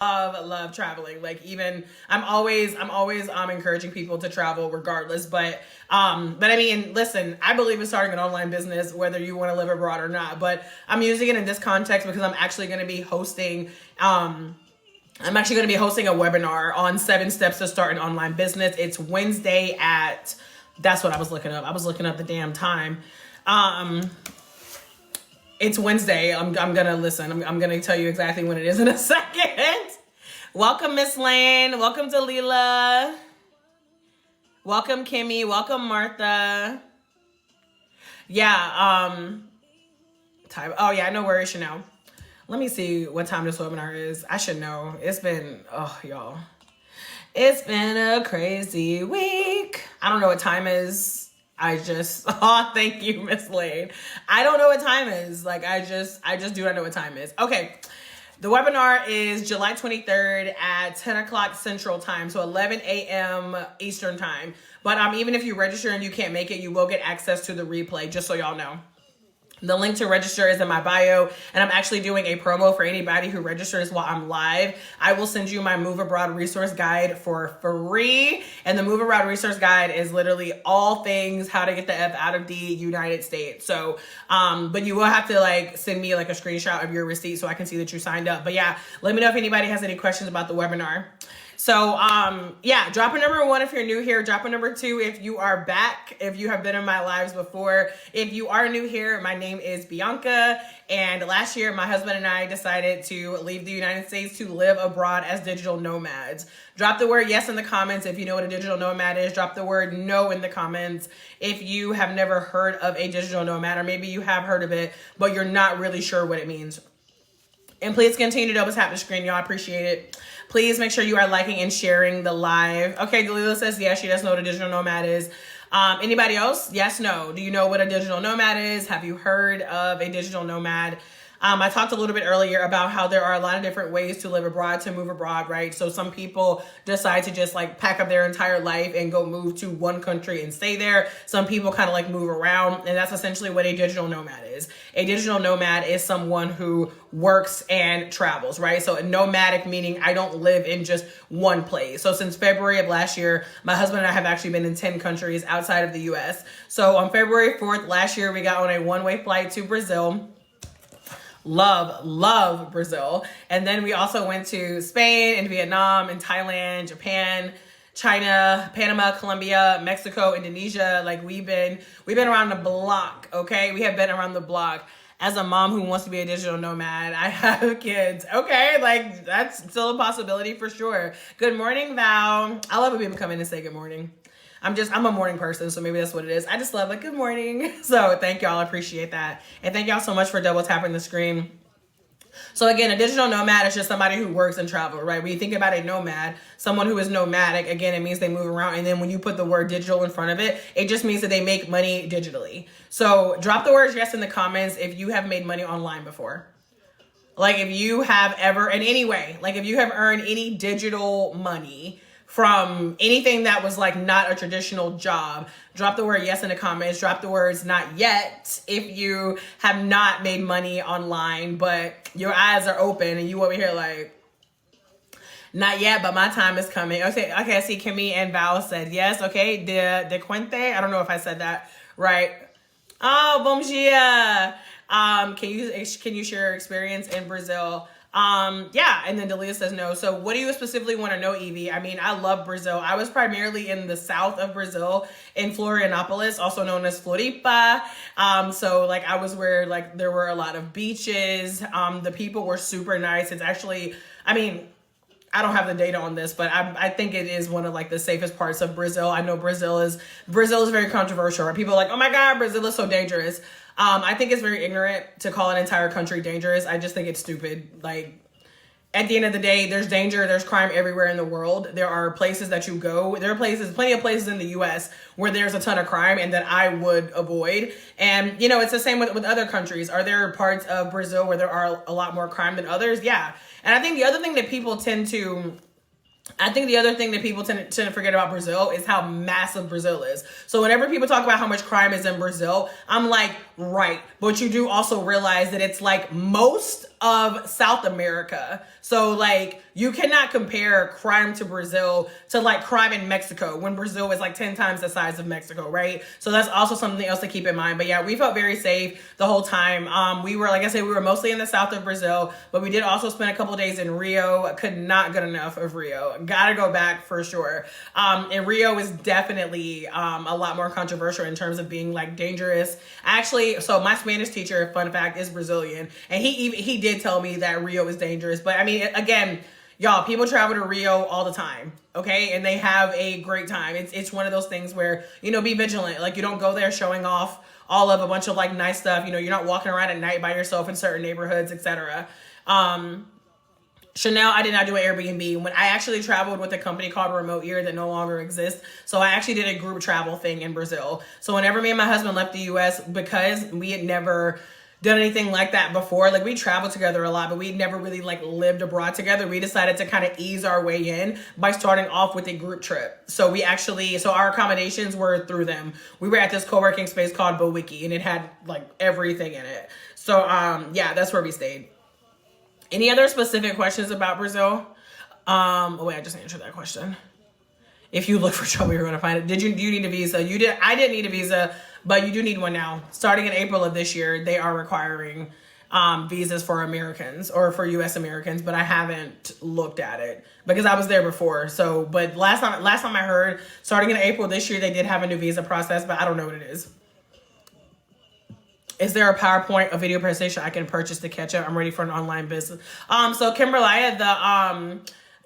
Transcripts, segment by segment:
love traveling. Like, even I'm always encouraging people to travel regardless. But I mean, listen, I believe in starting an online business whether you want to live abroad or not. But I'm using it in this context because I'm actually going to be hosting a webinar on 7 steps to start an online business. It's Wednesday at, that's what I was looking up. I was looking up the damn time. It's Wednesday. I'm gonna listen. I'm gonna tell you exactly when it is in a second. Welcome, Miss Lane. Welcome, Dalila. Welcome, Kimmy. Welcome, Martha. Yeah. Time. Oh yeah, no worries, Chanel. Let me see what time this webinar is. I should know. Y'all. It's been a crazy week. I don't know what time is. Thank you, Miss Lane. I don't know what time is. Like, I just do not know what time is. Okay. The webinar is July 23rd at 10 o'clock Central Time, so 11 a.m. Eastern Time. But even if you register and you can't make it, you will get access to the replay, just so y'all know. The link to register is in my bio, and I'm actually doing a promo for anybody who registers while I'm live. I will send you my Move Abroad resource guide for free, and the Move Abroad resource guide is literally all things how to get the F out of the United States. So, but you will have to send me a screenshot of your receipt so I can see that you signed up. But yeah, let me know if anybody has any questions about the webinar. So, yeah, drop a number 1 if you're new here. Drop a number 2 if you are back, if you have been in my lives before. If you are new here, my name is Bianca. And last year, my husband and I decided to leave the United States to live abroad as digital nomads. Drop the word yes in the comments if you know what a digital nomad is. Drop the word no in the comments if you have never heard of a digital nomad, or maybe you have heard of it, but you're not really sure what it means. And please continue to double tap the screen, y'all. I appreciate it. Please make sure you are liking and sharing the live. Okay, Dalila says yes, she does know what a digital nomad is. Anybody else? Yes, no. Do you know what a digital nomad is? Have you heard of a digital nomad? I talked a little bit earlier about how there are a lot of different ways to live abroad, to move abroad, right? So some people decide to just pack up their entire life and go move to one country and stay there. Some people kind of move around, and that's essentially what a digital nomad is. A digital nomad is someone who works and travels, right? So a nomadic meaning I don't live in just one place. So since February of last year, my husband and I have actually been in 10 countries outside of the US. So on February 4th last year, we got on a one-way flight to Brazil. Love Brazil. And then we also went to Spain and Vietnam and Thailand, Japan, China, Panama, Colombia, Mexico, Indonesia. We've been around the block, okay? We have been around the block. As a mom who wants to be a digital nomad, I have kids, okay? That's still a possibility for sure. Good morning, Val. I love when people come in and say good morning. I'm a morning person, so maybe that's what it is. I just love good morning. So thank y'all, I appreciate that. And thank y'all so much for double tapping the screen. So again, a digital nomad is just somebody who works and travel, right? When you think about a nomad, someone who is nomadic, again, it means they move around. And then when you put the word digital in front of it, it just means that they make money digitally. So drop the words yes in the comments if you have made money online before. If you have ever, in any way, if you have earned any digital money from anything that was not a traditional job, drop the word yes in the comments. Drop the words not yet if you have not made money online, but your eyes are open and you over here not yet, but my time is coming. Okay, I see Kimmy and Val said yes. Okay, de Cuente. I don't know if I said that right. Oh, bom dia. Can you share your experience in Brazil? Yeah, and then Delia says no. So what do you specifically want to know, Evie? I mean, I love Brazil. I was primarily in the south of Brazil, in Florianopolis, also known as Floripa. So I was where there were a lot of beaches. The people were super nice. It's actually, I mean, I don't have the data on this, but I think it is one of the safest parts of Brazil. I know Brazil is very controversial. Right? People are oh my God, Brazil is so dangerous. I think it's very ignorant to call an entire country dangerous. I just think it's stupid. At the end of the day, there's danger, there's crime everywhere in the world. There are places that you go. There are plenty of places in the US where there's a ton of crime and that I would avoid. And, it's the same with other countries. Are there parts of Brazil where there are a lot more crime than others? Yeah. And I think the other thing that people tend to forget about Brazil is how massive Brazil is. So whenever people talk about how much crime is in Brazil, I'm Right. But you do also realize that it's like most of South America. So like you cannot compare crime to Brazil to like crime in Mexico when Brazil is like 10 times the size of Mexico, right? So that's also something else to keep in mind. But yeah, we felt very safe the whole time. We were, like I said, we were mostly in the south of Brazil, but we did also spend a couple days in Rio. Could not get enough of Rio. Gotta go back for sure. And Rio is definitely a lot more controversial in terms of being like dangerous. Actually, so my Spanish teacher, fun fact, is Brazilian, and he did tell me that Rio is dangerous. But I mean, again, y'all, people travel to Rio all the time, okay, and they have a great time. It's one of those things where, you know, be vigilant. Like, you don't go there showing off all of a bunch of like nice stuff. You know, you're not walking around at night by yourself in certain neighborhoods, etc. Chanel, I did not do an Airbnb. When I actually traveled with a company called Remote Ear that no longer exists. So I actually did a group travel thing in Brazil. So whenever me and my husband left the US, because we had never done anything like that before, like we traveled together a lot, but we'd never really like lived abroad together. We decided to kind of ease our way in by starting off with a group trip. So so our accommodations were through them. We were at this co-working space called Bowiki, and it had like everything in it. So yeah, that's where we stayed. Any other specific questions about Brazil? Oh wait, I just answered that question. If you look for trouble, you're going to find it. Do you need a visa? I didn't need a visa, but you do need one now. Starting in April of this year, they are requiring visas for Americans or for U.S. Americans, but I haven't looked at it because I was there before. So, but last time I heard, starting in April this year, they did have a new visa process, but I don't know what it is. Is there a PowerPoint, a video presentation I can purchase to catch up? I'm ready for an online business. So Kimberly,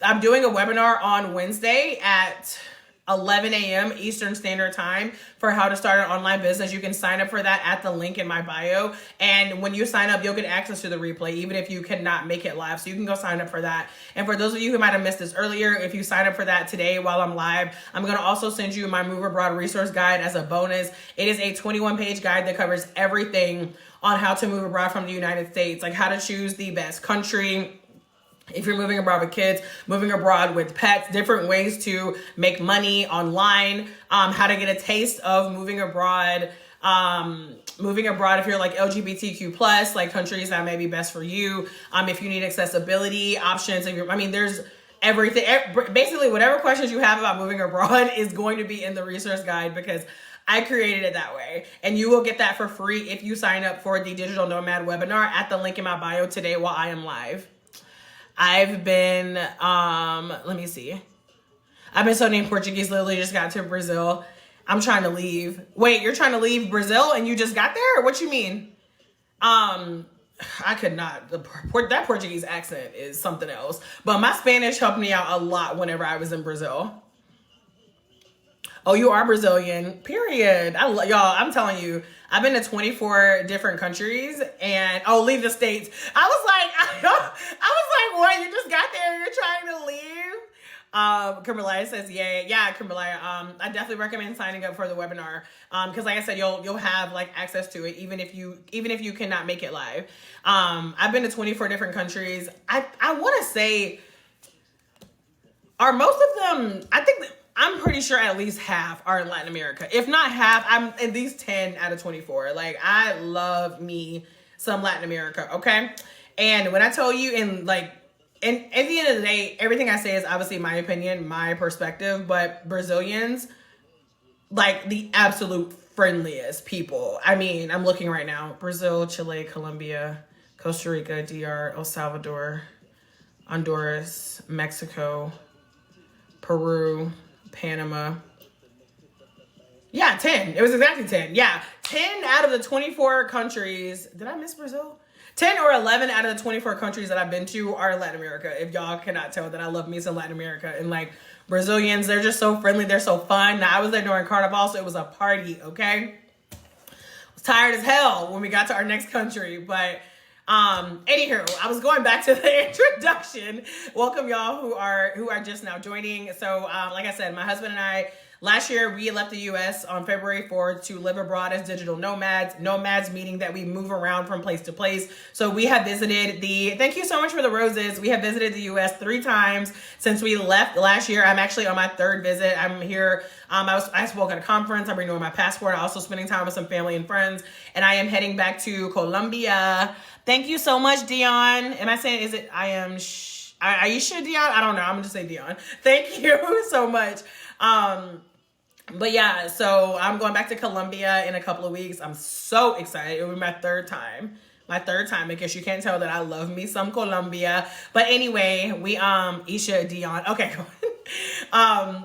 I'm doing a webinar on Wednesday at 11 a.m. Eastern Standard Time for how to start an online business. You can sign up for that at the link in my bio. And when you sign up, you'll get access to the replay, even if you cannot make it live. So you can go sign up for that. And for those of you who might have missed this earlier, if you sign up for that today while I'm live, I'm going to also send you my Move Abroad resource guide as a bonus. It is a 21-page guide that covers everything on how to move abroad from the United States, like how to choose the best country, if you're moving abroad with kids, moving abroad with pets, different ways to make money online, how to get a taste of moving abroad if you're like LGBTQ plus, like countries that may be best for you. If you need accessibility options, there's everything. Basically, whatever questions you have about moving abroad is going to be in the resource guide because I created it that way. And you will get that for free if you sign up for the Digital Nomad webinar at the link in my bio today while I am live. I've been, let me see. I've been studying Portuguese, literally just got to Brazil. I'm trying to leave. Wait, you're trying to leave Brazil and you just got there? What you mean? I could not. That Portuguese accent is something else. But my Spanish helped me out a lot whenever I was in Brazil. Oh, you are Brazilian, period. Y'all, I'm telling you, I've been to 24 different countries and, leave the States. I was like, what? You just got there, you're trying to leave? Kimberly says, yeah, Kimberly. I definitely recommend signing up for the webinar. Cause like I said, you'll have like access to it, even if you cannot make it live. I've been to 24 different countries. I want to say, are most of them, I'm pretty sure at least half are in Latin America. If not half, I'm at least 10 out of 24. Like, I love me some Latin America, okay? And when I tell you and at the end of the day, everything I say is obviously my opinion, my perspective, but Brazilians, like the absolute friendliest people. I mean, I'm looking right now. Brazil, Chile, Colombia, Costa Rica, DR, El Salvador, Honduras, Mexico, Peru, Panama. Yeah, 10. It was exactly 10. Yeah, 10 out of the 24 countries. Did I miss Brazil? 10 or 11 out of the 24 countries that I've been to are Latin America. If y'all cannot tell that I love me some Latin America. And like Brazilians, they're just so friendly. They're so fun. Now, I was there during Carnival, so it was a party, okay? I was tired as hell when we got to our next country, but anywho, I was going back to the introduction. Welcome y'all who are just now joining. So, like I said, my husband and I Last year, we left the US on February 4th to live abroad as digital nomads. Nomads meaning that we move around from place to place. So we have visited thank you so much for the roses. We have visited the US 3 times since we left last year. I'm actually on my 3rd visit. I'm here. I spoke at a conference. I'm renewing my passport. I'm also spending time with some family and friends. And I am heading back to Colombia. Thank you so much, Dion. Am I saying, are you sure, Dion? I don't know. I'm gonna just say Dion. Thank you so much. But yeah, so I'm going back to Colombia in a couple of weeks. I'm so excited. It will be my 3rd time. My 3rd time, because you can't tell that I love me some Colombia. But anyway, Isha, Dion. Okay,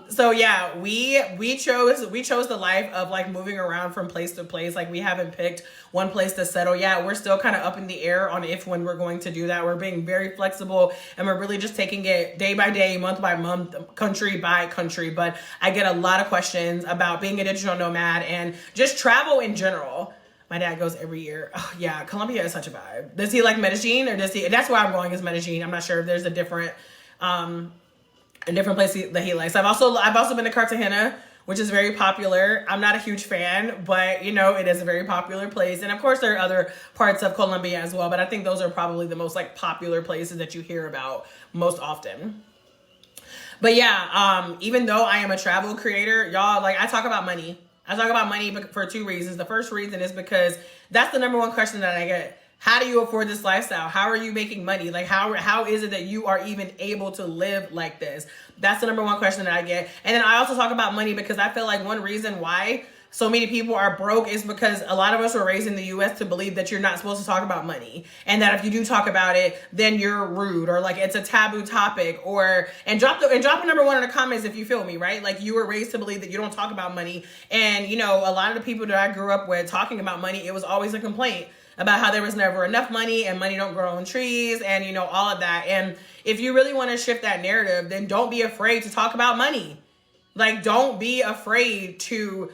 so yeah, we chose the life of like moving around from place to place. Like we haven't picked one place to settle yet. We're still kind of up in the air on when we're going to do that. We're being very flexible, and we're really just taking it day by day, month by month, country by country. But I get a lot of questions about being a digital nomad and just travel in general. My dad goes every year. Oh, yeah, Colombia is such a vibe. Does he like Medellin, or does he? That's where I'm going, is Medellin. I'm not sure if there's a different place that he likes. I've also been to Cartagena, which is very popular. I'm not a huge fan, but you know, it is a very popular place. And of course, there are other parts of Colombia as well. But I think those are probably the most like popular places that you hear about most often. But yeah, even though I am a travel creator, y'all, like I talk about money. I talk about money for 2 reasons. The first reason is because that's the number 1 question that I get. How do you afford this lifestyle? How are you making money? Like how is it that you are even able to live like this? That's the number 1 question that I get. And then I also talk about money because I feel like one reason why so many people are broke is because a lot of us were raised in the US to believe that you're not supposed to talk about money, and that if you do talk about it, then you're rude, or like it's a taboo topic, and drop a number 1 in the comments if you feel me, right? Like you were raised to believe that you don't talk about money. And you know, a lot of the people that I grew up with talking about money, it was always a complaint about how there was never enough money and money don't grow on trees, and you know, all of that. And if you really want to shift that narrative, then don't be afraid to talk about money. Like don't be afraid to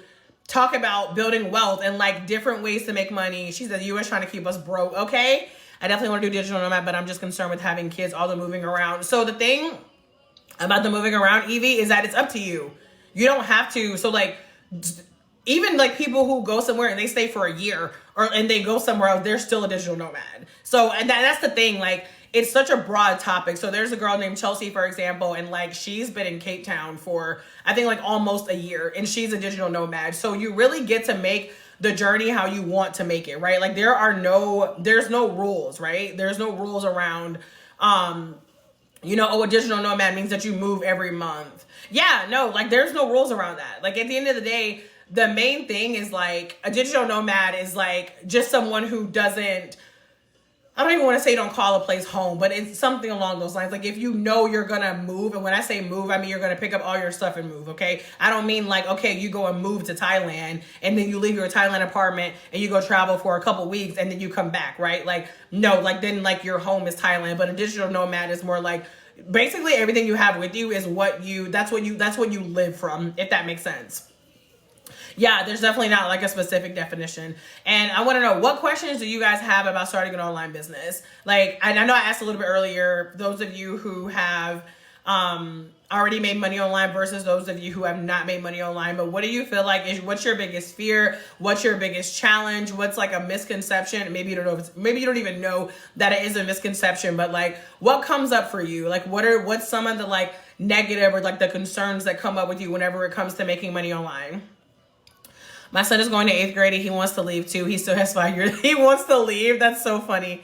talk about building wealth and like different ways to make money. She said the US trying to keep us broke. Okay, I definitely want to do digital nomad, but I'm just concerned with having kids, all the moving around. So the thing about the moving around, Evie, is that it's up to you. You don't have to. So like, even like people who go somewhere and they stay for a year and they go somewhere else, they're still a digital nomad. So, and that's the thing, like it's such a broad topic. So there's a girl named Chelsea, for example, and like she's been in Cape Town for I think like almost a year, and she's a digital nomad. So you really get to make the journey how you want to make it, right? Like there's no rules, right? There's no rules around you know, a digital nomad means that you move every month. Yeah, no, like there's no rules around that. Like at the end of the day, the main thing is like a digital nomad is like just someone who doesn't, I don't even want to say don't call a place home, but it's something along those lines. Like if you know you're going to move, and when I say move, I mean you're going to pick up all your stuff and move, okay? I don't mean like, okay, you go and move to Thailand and then you leave your Thailand apartment and you go travel for a couple weeks and then you come back, right? Like, no, like then like your home is Thailand, but a digital nomad is more like basically everything you have with you is that's what you live from, if that makes sense. Yeah, there's definitely not like a specific definition. And I want to know, what questions do you guys have about starting an online business? Like, I know I asked a little bit earlier, those of you who have already made money online versus those of you who have not made money online. But what do you feel like what's your biggest fear? What's your biggest challenge? What's like a misconception? Maybe you don't know. Maybe you don't even know that it is a misconception. But like, what comes up for you? Like, what's some of the like negative or like the concerns that come up with you whenever it comes to making money online? My son is going to 8th grade and he wants to leave too. He still has 5 years. He wants to leave. That's so funny.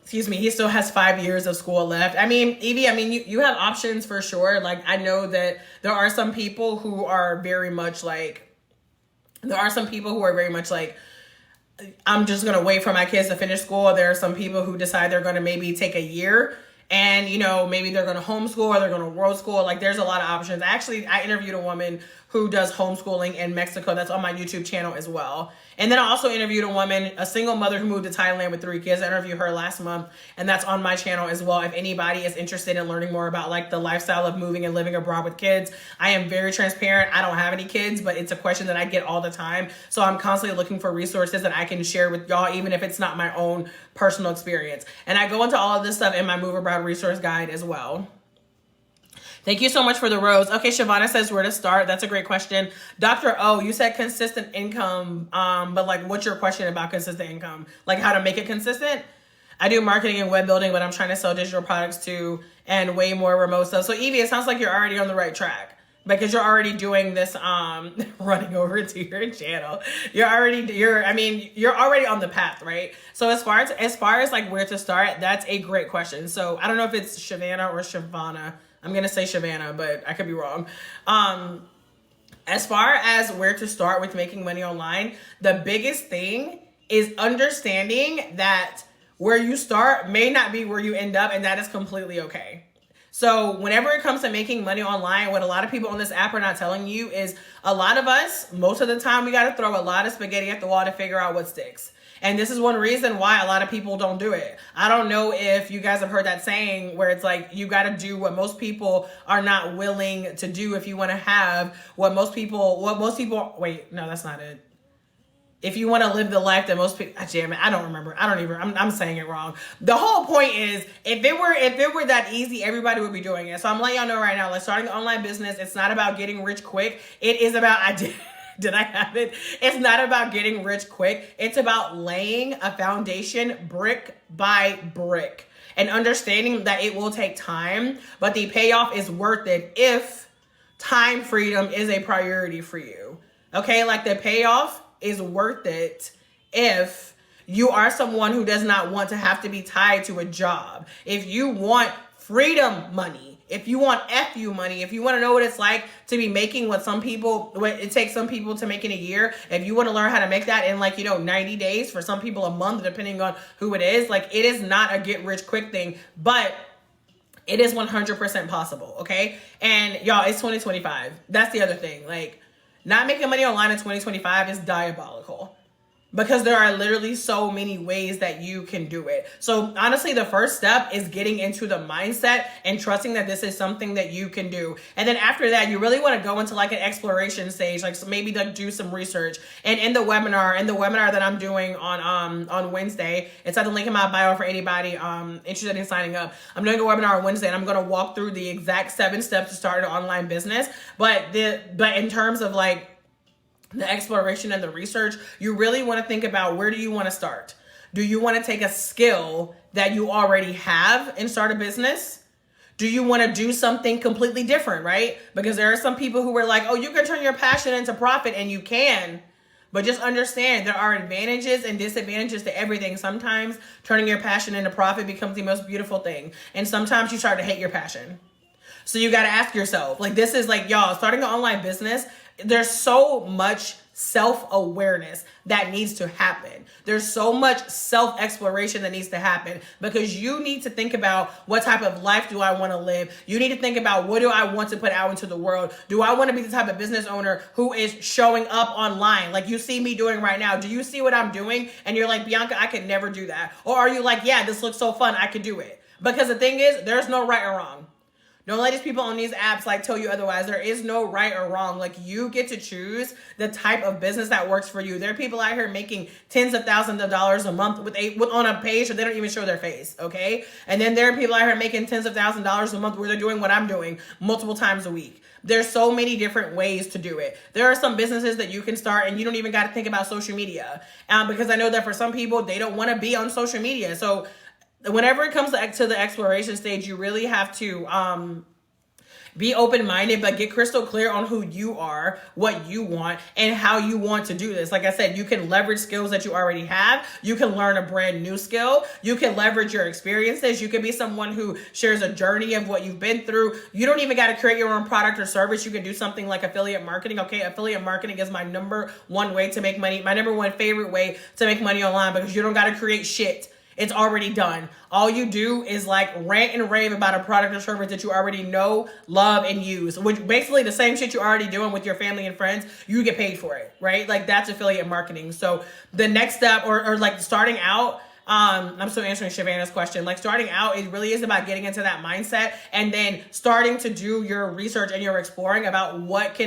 Excuse me. He still has 5 years of school left. I mean, Evie, you have options for sure. Like, I know that there are some people who are very much like, I'm just going to wait for my kids to finish school. There are some people who decide they're going to maybe take a year and, you know, maybe they're going to homeschool or they're going to world school. Like, there's a lot of options. Actually, I interviewed a woman who does homeschooling in Mexico. That's on my YouTube channel as well. And then I also interviewed a woman, a single mother who moved to Thailand with 3 kids. I interviewed her last month, and that's on my channel as well. If anybody is interested in learning more about like the lifestyle of moving and living abroad with kids, I am very transparent. I don't have any kids, but it's a question that I get all the time. So I'm constantly looking for resources that I can share with y'all, even if it's not my own personal experience. And I go into all of this stuff in my Move Abroad resource guide as well. Thank you so much for the rose. Okay, Shavana says where to start. That's a great question. Dr. O, you said consistent income, but like, what's your question about consistent income? Like how to make it consistent? I do marketing and web building, but I'm trying to sell digital products too and way more remote stuff. So Evie, it sounds like you're already on the right track because you're already doing this, running over to your channel. You're already on the path, right? So as far as like where to start, that's a great question. So I don't know if it's Shavana or Shavana. I'm going to say Shavana, but I could be wrong. As far as where to start with making money online, the biggest thing is understanding that where you start may not be where you end up, and that is completely okay. So whenever it comes to making money online, what a lot of people on this app are not telling you is a lot of us, most of the time, we got to throw a lot of spaghetti at the wall to figure out what sticks. And this is one reason why a lot of people don't do it. I don't know if you guys have heard that saying where it's like, you got to do what most people are not willing to do if you want to have wait, no, that's not it. If you want to live the life that most people, damn it, I don't remember. I'm saying it wrong. The whole point is, if it were that easy, everybody would be doing it. So I'm letting y'all know right now, like starting an online business, it's not about getting rich quick. It is about, did I have it? It's not about getting rich quick. It's about laying a foundation brick by brick and understanding that it will take time, but the payoff is worth it if time freedom is a priority for you. Okay, like the payoff is worth it if you are someone who does not want to have to be tied to a job. If you want freedom money, if you want FU money, if you want to know what it's like to be making what it takes some people to make in a year, if you want to learn how to make that in 90 days, for some people a month, depending on who it is, like it is not a get rich quick thing, but it is 100% possible. Okay. And y'all, it's 2025. That's the other thing. Like, not making money online in 2025 is diabolical because there are literally so many ways that you can do it. So honestly, the first step is getting into the mindset and trusting that this is something that you can do. And then after that, you really want to go into like an exploration stage, like so maybe do some research. And in the webinar that I'm doing on Wednesday, it's at the link in my bio for anybody interested in signing up. I'm doing a webinar on Wednesday, and I'm going to walk through the exact 7 steps to start an online business. But in terms of like the exploration and the research, you really want to think about, where do you want to start? Do you want to take a skill that you already have and start a business? Do you want to do something completely different, right? Because there are some people who are like, oh, you can turn your passion into profit, and you can. But just understand there are advantages and disadvantages to everything. Sometimes turning your passion into profit becomes the most beautiful thing. And sometimes you start to hate your passion. So you got to ask yourself, like, this is like, y'all, starting an online business, there's so much self-awareness that needs to happen. There's so much self-exploration that needs to happen because you need to think about, what type of life do I want to live? You need to think about, what do I want to put out into the world? Do I want to be the type of business owner who is showing up online like you see me doing right now? Do you see what I'm doing? And you're like, Bianca, I could never do that. Or are you like, yeah, this looks so fun, I could do it? Because the thing is, there's no right or wrong. Don't let these people on these apps like tell you otherwise. There is no right or wrong. Like, you get to choose the type of business that works for you. There are people out here making tens of thousands of dollars a month on a page where they don't even show their face, okay? And then there are people out here making tens of thousands of dollars a month where they're doing what I'm doing multiple times a week. There's so many different ways to do it. There are some businesses that you can start and you don't even got to think about social media. Because I know that for some people, they don't want to be on social media. So whenever it comes to the exploration stage, you really have to be open-minded, but get crystal clear on who you are, what you want, and how you want to do this. Like I said, you can leverage skills that you already have. You can learn a brand new skill. You can leverage your experiences. You can be someone who shares a journey of what you've been through. You don't even got to create your own product or service. You can do something like affiliate marketing. Okay, affiliate marketing is my number one way to make money, my number one favorite way to make money online, because you don't got to create shit. It's already done. All you do is like rant and rave about a product or service that you already know, love, and use, which basically the same shit you're already doing with your family and friends, you get paid for it, right? Like, that's affiliate marketing. So the next step, or like starting out, I'm still answering Shavana's question. Like, starting out, it really is about getting into that mindset and then starting to do your research and your exploring about what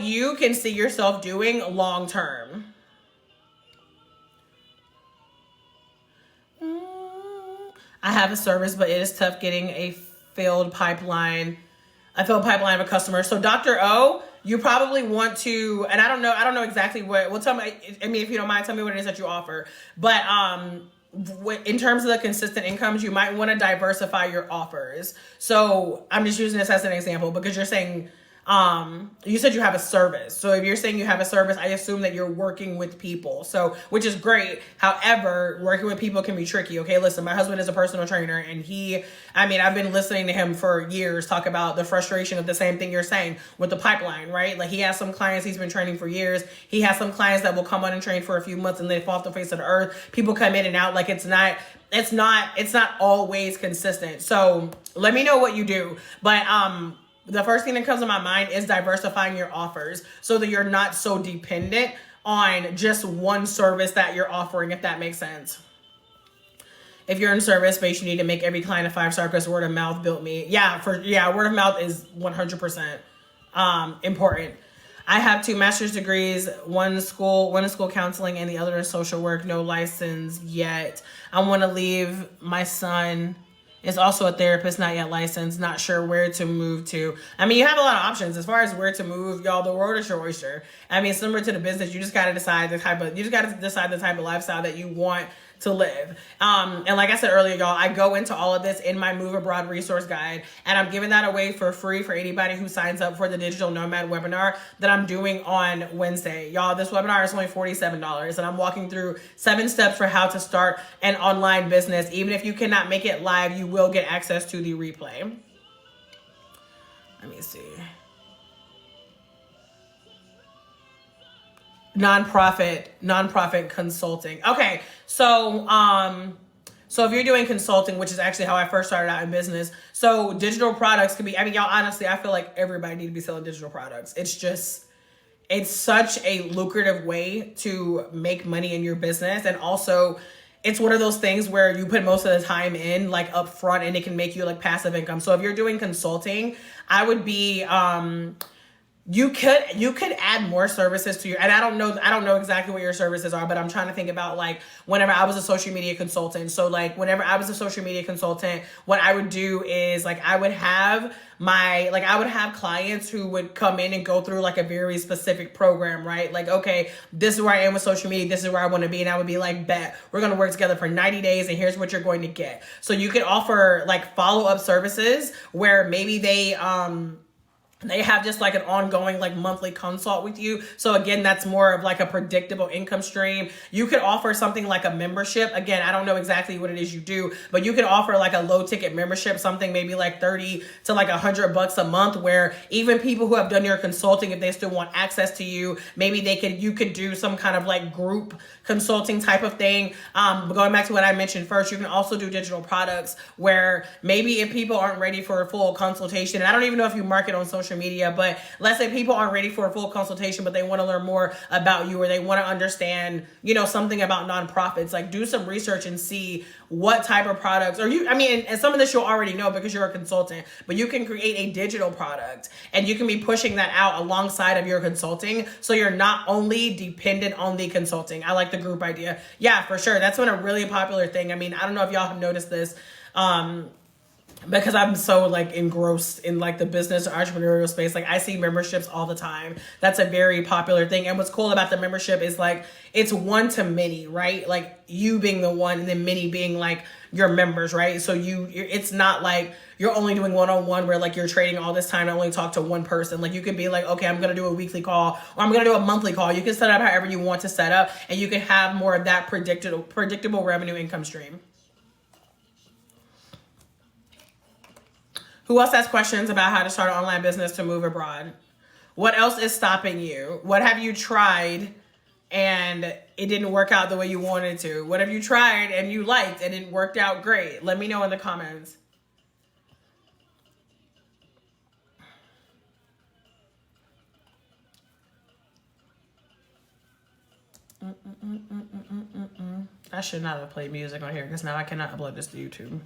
you can see yourself doing long term. I have a service, but it is tough getting a filled pipeline, a filled pipeline of a customer. So Dr. O, you probably want to, and I don't know exactly what, well, tell me, I mean, if you don't mind, tell me what it is that you offer. But in terms of the consistent incomes, you might want to diversify your offers. So I'm just using this as an example because you're saying, you said you have a service. So if you're saying you have a service, I assume that you're working with people. So, which is great. However, working with people can be tricky. Okay, listen, my husband is a personal trainer and I've been listening to him for years talk about the frustration of the same thing you're saying with the pipeline, right? Like he has some clients he's been training for years. He has some clients that will come on and train for a few months and they fall off the face of the earth. People come in and out. Like it's not always consistent. So let me know what you do. But, the first thing that comes to my mind is diversifying your offers so that you're not so dependent on just one service that you're offering, if that makes sense. If you're in service space, you need to make every client a 5-star because word of mouth built me. Word of mouth is 100% important. I have 2 master's degrees, one in school counseling and the other in social work, no license yet. I want to leave. My son is also a therapist, not yet licensed, not sure where to move to. I mean, you have a lot of options as far as where to move, y'all. The world is your oyster. I mean, similar to the business, you just got to decide the type of lifestyle that you want to live. And like I said earlier, y'all, I go into all of this in my Move Abroad resource guide, and I'm giving that away for free for anybody who signs up for the Digital Nomad webinar that I'm doing on Wednesday. Y'all, this webinar is only $47, and I'm walking through 7 steps for how to start an online business. Even if you cannot make it live, you will get access to the replay. Let me see. Nonprofit consulting. Okay, so if you're doing consulting, which is actually how I first started out in business, so digital products could be, I mean, y'all, honestly, I feel like everybody need to be selling digital products. It's such a lucrative way to make money in your business. And also it's one of those things where you put most of the time in like up front and it can make you like passive income. So if you're doing consulting, I would be, you could add more services to your, and I don't know exactly what your services are, but I'm trying to think about like whenever I was a social media consultant. So like whenever I was a social media consultant, what I would do is like I would have clients who would come in and go through like a very specific program, right? Like, okay, this is where I am with social media. This is where I want to be. And I would be like, bet, we're going to work together for 90 days and here's what you're going to get. So you could offer like follow-up services where maybe they have just like an ongoing like monthly consult with you. So again, that's more of like a predictable income stream. You could offer something like a membership. Again, I don't know exactly what it is you do, but you could offer like a low ticket membership, something maybe like 30 to like $100 a month, where even people who have done your consulting, if they still want access to you, maybe you could do some kind of like group consulting type of thing. But going back to what I mentioned first, you can also do digital products where maybe if people aren't ready for a full consultation, and I don't even know if you market on social media, but let's say people aren't ready for a full consultation, but they want to learn more about you, or they want to understand, something about nonprofits, like do some research and see what type of products, and some of this you'll already know because you're a consultant, but you can create a digital product and you can be pushing that out alongside of your consulting. So you're not only dependent on the consulting. I like the group idea. Yeah, for sure. That's been a really popular thing. I mean, I don't know if y'all have noticed this, because I'm so like engrossed in like the business or entrepreneurial space. Like I see memberships all the time. That's a very popular thing. And what's cool about the membership is like, it's one to many, right? Like you being the one and then many being like your members, right? So it's not like you're only doing one-on-one where like you're trading all this time to only talk to one person. Like you could be like, okay, I'm going to do a weekly call or I'm going to do a monthly call. You can set up however you want to set up, and you can have more of that predictable revenue income stream. Who else has questions about how to start an online business to move abroad? What else is stopping you? What have you tried and it didn't work out the way you wanted to? What have you tried and you liked and it worked out great? Let me know in the comments. I should not have played music on here because now I cannot upload this to YouTube.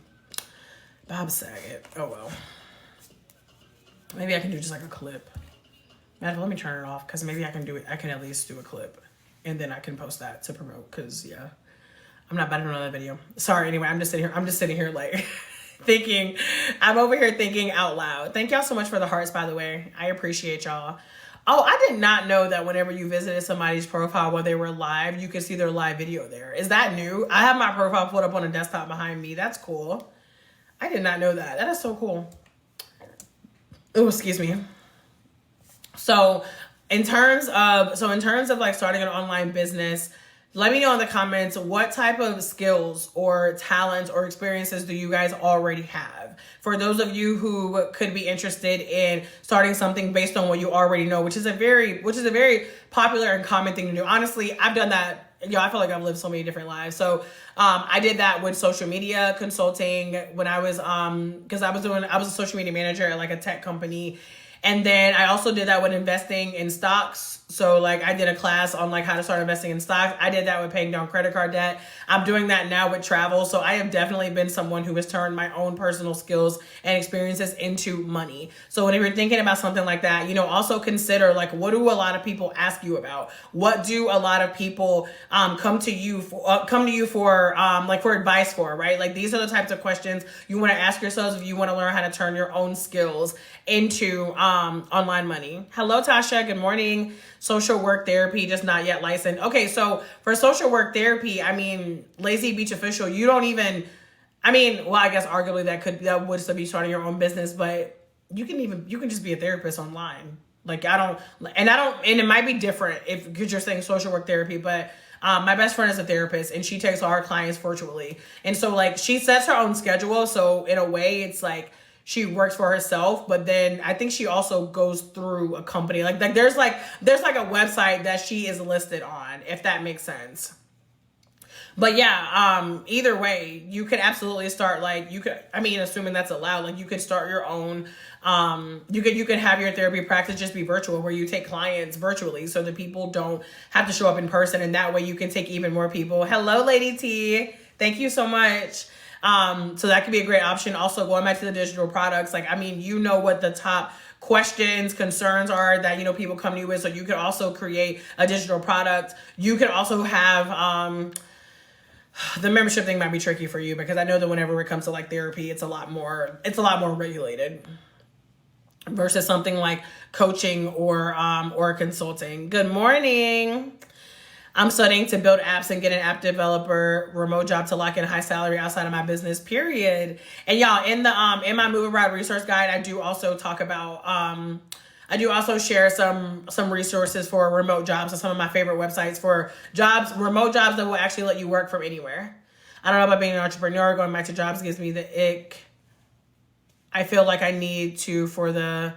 Bob Saget. Oh well. Maybe I can do just like a clip. Let me turn it off because maybe I can do it. I can at least do a clip and then I can post that to promote because yeah, I'm not about to do another video. Sorry. Anyway, I'm just sitting here like thinking, I'm over here thinking out loud. Thank y'all so much for the hearts, by the way. I appreciate y'all. Oh, I did not know that whenever you visited somebody's profile while they were live, you could see their live video there. Is that new? I have my profile put up on a desktop behind me. That's cool. I did not know that. That is so cool. Oh, excuse me. So in terms of like starting an online business, let me know in the comments what type of skills or talents or experiences do you guys already have. For those of you who could be interested in starting something based on what you already know, which is a very popular and common thing to do. Honestly, I've done that. I feel like I've lived so many different lives. So I did that with social media consulting when I was because I was a social media manager at like a tech company. And then I also did that with investing in stocks. So like I did a class on like how to start investing in stocks. I did that with paying down credit card debt. I'm doing that now with travel. So I have definitely been someone who has turned my own personal skills and experiences into money. So whenever you're thinking about something like that, also consider like, what do a lot of people ask you about? What do a lot of people come to you for like for advice for, right? Like these are the types of questions you want to ask yourselves if you want to learn how to turn your own skills into online money. Hello, Tasha. Good morning. Social work therapy, just not yet licensed. Okay, so for social work therapy, Lazy Beach Official, you don't even, well, I guess arguably that would still be starting your own business, but you can just be a therapist online. Like and it might be different because you're saying social work therapy, but my best friend is a therapist and she takes all her clients virtually. And so like she sets her own schedule. So in a way it's like, she works for herself, but then I think she also goes through a company. Like there's like a website that she is listed on, if that makes sense. But yeah, either way, you could absolutely start assuming that's allowed, like you could start your own, you could have your therapy practice just be virtual where you take clients virtually so that people don't have to show up in person. And that way you can take even more people. Hello, Lady T. Thank you so much. So that could be a great option. Also, going back to the digital products, what the top questions, concerns are that, people come to you with. So you could also create a digital product. You could also have, the membership thing might be tricky for you because I know that whenever it comes to like therapy, it's a lot more regulated versus something like coaching or consulting. Good morning. I'm studying to build apps and get an app developer remote job to lock in a high salary outside of my business, period. And y'all, in my Move Abroad resource guide, I do also talk about, I do also share some resources for remote jobs and some of my favorite websites for remote jobs that will actually let you work from anywhere. I don't know about being an entrepreneur. Going back to jobs gives me the ick. I feel like I need to for the,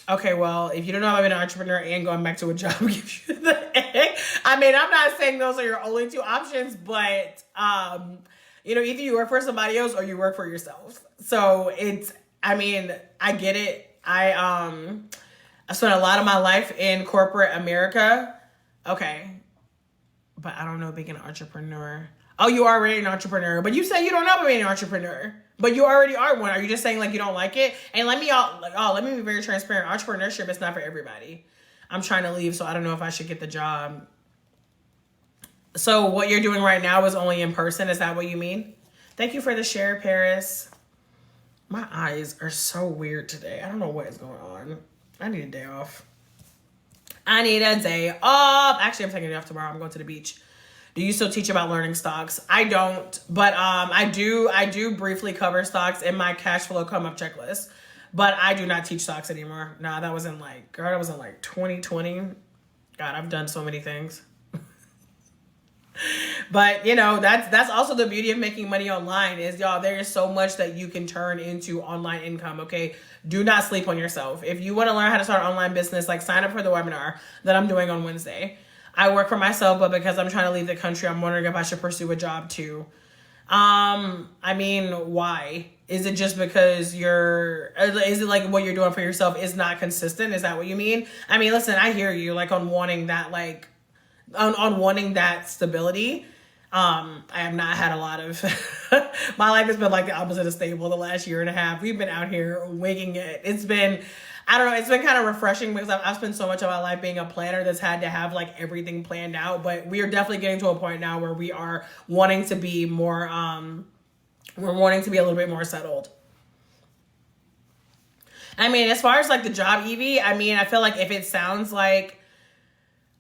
okay, well, if you don't know about being an entrepreneur and going back to a job gives you the egg. I'm not saying those are your only two options, but, either you work for somebody else or you work for yourself. So I get it. I spent a lot of my life in corporate America. Okay. But I don't know being an entrepreneur. Oh, you are already an entrepreneur, but you say you don't know about being an entrepreneur. But you already are one. Are you just saying like you don't like it? And let me be very transparent. Entrepreneurship is not for everybody. I'm trying to leave, so I don't know if I should get the job. So what you're doing right now is only in person. Is that what you mean? Thank you for the share, Paris. My eyes are so weird today. I don't know what is going on. I need a day off. Actually, I'm taking a day off tomorrow. I'm going to the beach. Do you still teach about learning stocks? I don't, but I do briefly cover stocks in my cash flow come up checklist, but I do not teach stocks anymore. Nah, that was in 2020. God, I've done so many things. But that's also the beauty of making money online is, y'all, there is so much that you can turn into online income. Okay. Do not sleep on yourself. If you want to learn how to start an online business, like sign up for the webinar that I'm doing on Wednesday. I work for myself, but because I'm trying to leave the country, I'm wondering if I should pursue a job too. Why? Is it just because is it like what you're doing for yourself is not consistent? Is that what you mean? Listen, I hear you on wanting that, on wanting that stability. I have not had a lot of, my life has been like the opposite of stable the last year and a half. We've been out here winging it. It's been, I don't know. It's been kind of refreshing because I've spent so much of my life being a planner that's had to have like everything planned out. But we are definitely getting to a point now where we are wanting to be more, we're wanting to be a little bit more settled. I mean, as far as like the job, Evie, I mean, I feel like if it sounds like,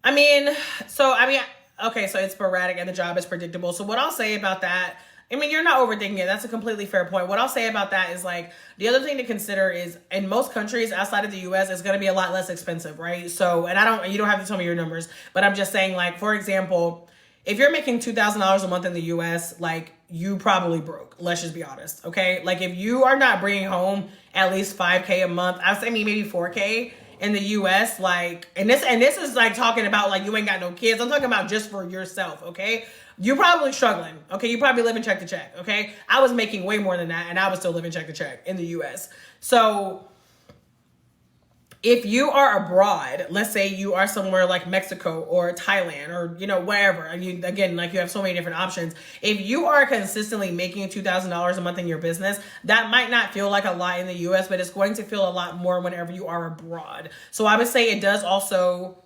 I mean, okay, so it's sporadic and the job is predictable. So what I'll say about that, I mean, you're not overthinking it. That's a completely fair point. What I'll say about that is like, the other thing to consider is in most countries outside of the US, it's going to be a lot less expensive, right? So, and you don't have to tell me your numbers, but I'm just saying like, for example, if you're making $2,000 a month in the US, like you probably broke. Let's just be honest. Okay. Like if you are not bringing home at least 5K a month, I would say maybe 4K in the US, like, and this is like talking about like, you ain't got no kids. I'm talking about just for yourself. Okay. You're probably struggling. Okay. You probably living check to check. Okay. I was making way more than that and I was still living check to check in the US. So if you are abroad, let's say you are somewhere like Mexico or Thailand or, you know, wherever, and you, again, like you have so many different options. If you are consistently making $2,000 a month in your business, that might not feel like a lot in the US, but it's going to feel a lot more whenever you are abroad. So I would say it does also,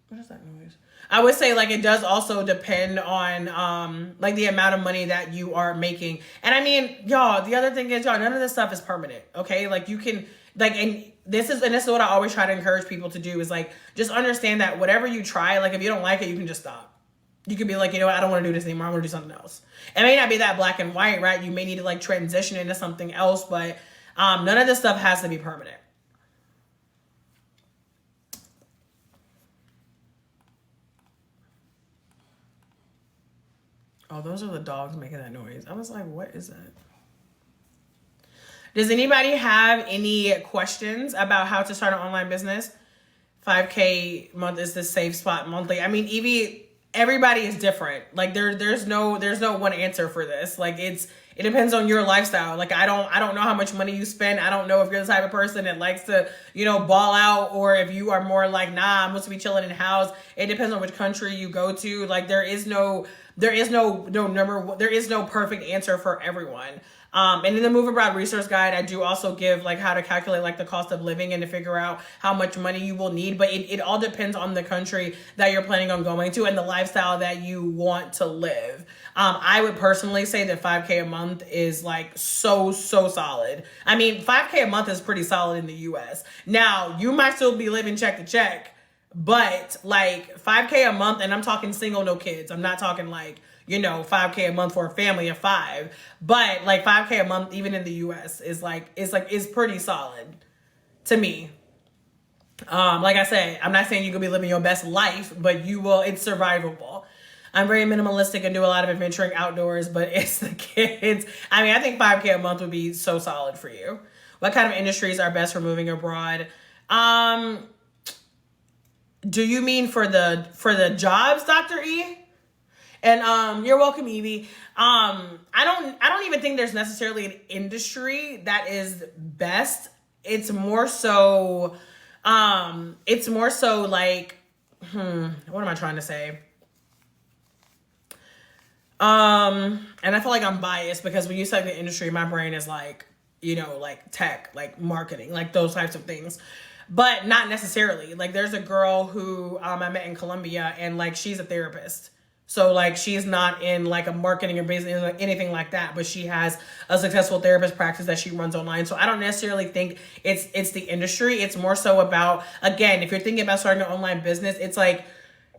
what is that noise? I would say like it does also depend on like the amount of money that you are making. And I mean, y'all, the other thing is, y'all, none of this stuff is permanent. Okay. Like you can, like, and this is what I always try to encourage people to do is like, just understand that whatever you try, like if you don't like it, you can just stop. You could be like, you know what, I don't want to do this anymore. I want to do something else. It may not be that black and white, right? You may need to like transition into something else, but none of this stuff has to be permanent. Oh, those are the dogs making that noise. I was like, what is that? Does anybody have any questions about how to start an online business? 5K month is the safe spot monthly. I mean, Evie, everybody is different. Like there's no one answer for this. Like it depends on your lifestyle. Like I don't know how much money you spend. I don't know if you're the type of person that likes to, you know, ball out, or if you are more like, nah, I'm supposed to be chilling in the house. It depends on which country you go to. Like there is no perfect answer for everyone. And in the Move Abroad Resource Guide, I do also give like how to calculate like the cost of living and to figure out how much money you will need. But it all depends on the country that you're planning on going to and the lifestyle that you want to live. I would personally say that 5K a month is like so solid. I mean, 5K a month is pretty solid in the US. Now, you might still be living check to check, but like 5K a month, and I'm talking single, no kids. I'm not talking like, you know, 5K a month for a family of 5, but like 5K a month, even in the US is pretty solid to me. Like I said, I'm not saying you could be living your best life, but it's survivable. I'm very minimalistic and do a lot of adventuring outdoors, but it's the kids. I mean, I think 5K a month would be so solid for you. What kind of industries are best for moving abroad? Do you mean for the jobs, Dr. E? And you're welcome, Evie. I don't even think there's necessarily an industry that is best. It's more so like, what am I trying to say? And I feel like I'm biased because when you say the industry, my brain is like, you know, like tech, like marketing, like those types of things. But not necessarily. Like there's a girl who I met in Colombia, and like she's a therapist. So like she's not in like a marketing or business or anything like that, but she has a successful therapist practice that she runs online. So I don't necessarily think it's the industry. It's more so about, again, if you're thinking about starting an online business, it's like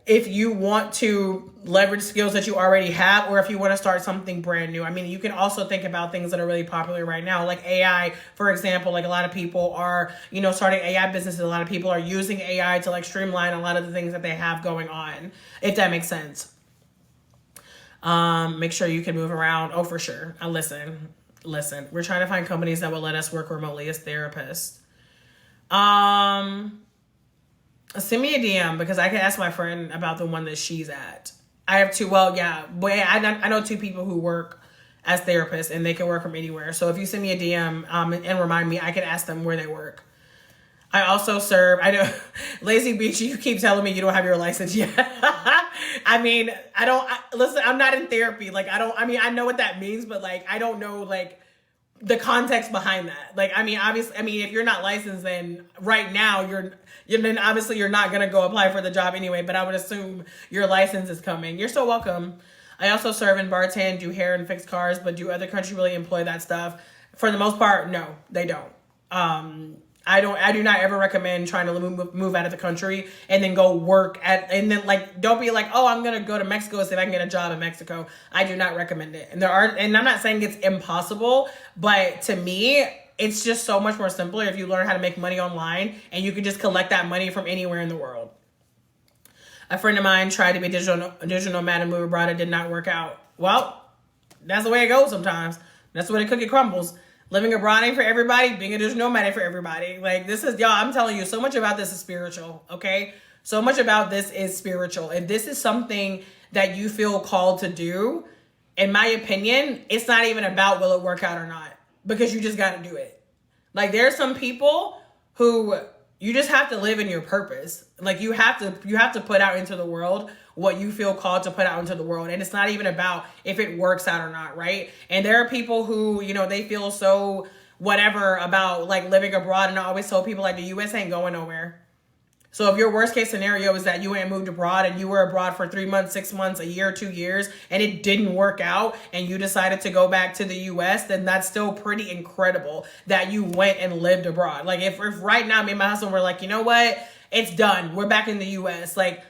if you want to leverage skills that you already have, or if you want to start something brand new. I mean, you can also think about things that are really popular right now, like AI, for example. Like a lot of people are, you know, starting AI businesses. A lot of people are using AI to like streamline a lot of the things that they have going on, if that makes sense. Make sure you can move around. Oh, for sure. Listen, we're trying to find companies that will let us work remotely as therapists. Send me a DM because I can ask my friend about the one that she's at. I have two. Well, yeah, but I know 2 people who work as therapists and they can work from anywhere. So if you send me a DM, and remind me, I can ask them where they work. I also serve, I know, Lazy Beach, you keep telling me you don't have your license yet. I mean, listen, I'm not in therapy. Like, I know what that means, but like, I don't know, like, the context behind that. Like, I mean, obviously, I mean, if you're not licensed, then right now then obviously you're not going to go apply for the job anyway, but I would assume your license is coming. You're so welcome. I also serve in bartend, do hair and fix cars, but do other countries really employ that stuff? For the most part, no, they don't. I do not ever recommend trying to move out of the country and then go work and then like, don't be like, oh, I'm going to go to Mexico and see if I can get a job in Mexico. I do not recommend it. And and I'm not saying it's impossible, but to me, it's just so much more simpler if you learn how to make money online and you can just collect that money from anywhere in the world. A friend of mine tried to be a digital nomad and move abroad. It did not work out. Well, that's the way it goes sometimes. That's the way the cookie crumbles. Living abroad ain't for everybody. Being a digital nomad ain't for everybody. Like, this is, y'all, I'm telling you, so much about this is spiritual, okay? So much about this is spiritual. If this is something that you feel called to do, in my opinion, it's not even about will it work out or not, because you just got to do it. Like, there are some people who you just have to live in your purpose. Like, you have to put out into the world what you feel called to put out into the world. And it's not even about if it works out or not, right? And there are people who, you know, they feel so whatever about like living abroad. And I always tell people like the US ain't going nowhere. So if your worst case scenario is that you ain't moved abroad and you were abroad for 3 months, 6 months, a year, 2 years, and it didn't work out and you decided to go back to the US, then that's still pretty incredible that you went and lived abroad. Like if right now me and my husband were like, you know what, it's done, we're back in the US, like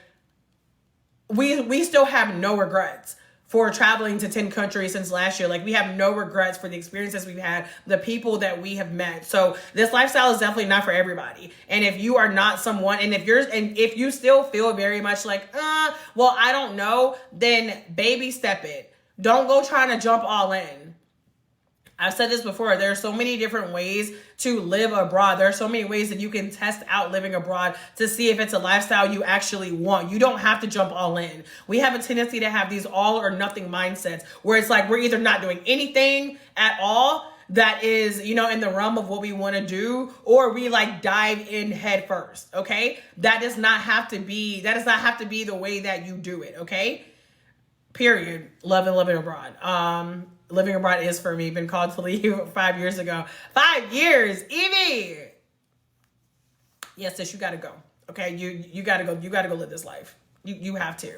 we still have no regrets for traveling to 10 countries since last year. Like, we have no regrets for the experiences we've had, the people that we have met. So this lifestyle is definitely not for everybody. And if you are not someone, and if you still feel very much like, well, I don't know, then baby step it. Don't go trying to jump all in. I've said this before, there are so many different ways to live abroad. There are so many ways that you can test out living abroad to see if it's a lifestyle you actually want. You don't have to jump all in. We have a tendency to have these all or nothing mindsets where it's like we're either not doing anything at all that is, you know, in the realm of what we want to do, or we like dive in head first, okay? That does not have to be the way that you do it, okay? Period. Love and living abroad. Living abroad is for me. Been called to leave 5 years ago. 5 years, Evie. Yes, sis, you gotta go. Okay, you gotta go. You gotta go live this life. You have to.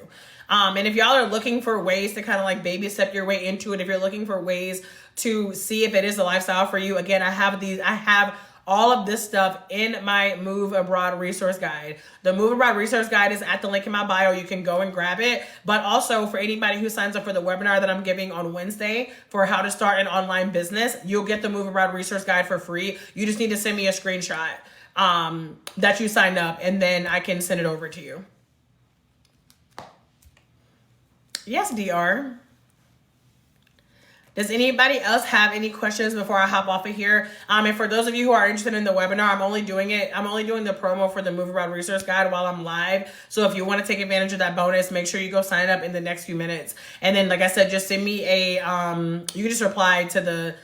And if y'all are looking for ways to kind of like baby step your way into it, if you're looking for ways to see if it is a lifestyle for you, again, I have all of this stuff in my Move Abroad resource guide. The Move Abroad resource guide is at the link in my bio. You can go and grab it. But also for anybody who signs up for the webinar that I'm giving on Wednesday for how to start an online business, you'll get the Move Abroad resource guide for free. You just need to send me a screenshot that you signed up, and then I can send it over to you. Yes, DR. Does anybody else have any questions before I hop off of here? And for those of you who are interested in the webinar, I'm only doing the promo for the Move Abroad resource guide while I'm live. So if you want to take advantage of that bonus, make sure you go sign up in the next few minutes. And then, like I said, just send me a, you can just reply to the,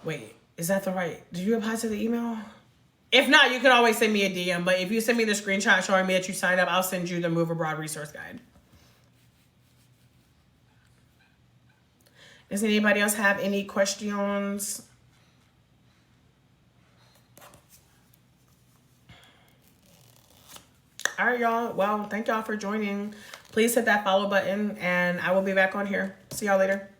wait, is that the right, did you reply to the email? If not, you can always send me a DM. But if you send me the screenshot showing me that you signed up, I'll send you the Move Abroad resource guide. Does anybody else have any questions? All right, y'all. Well, thank y'all for joining. Please hit that follow button, and I will be back on here. See y'all later.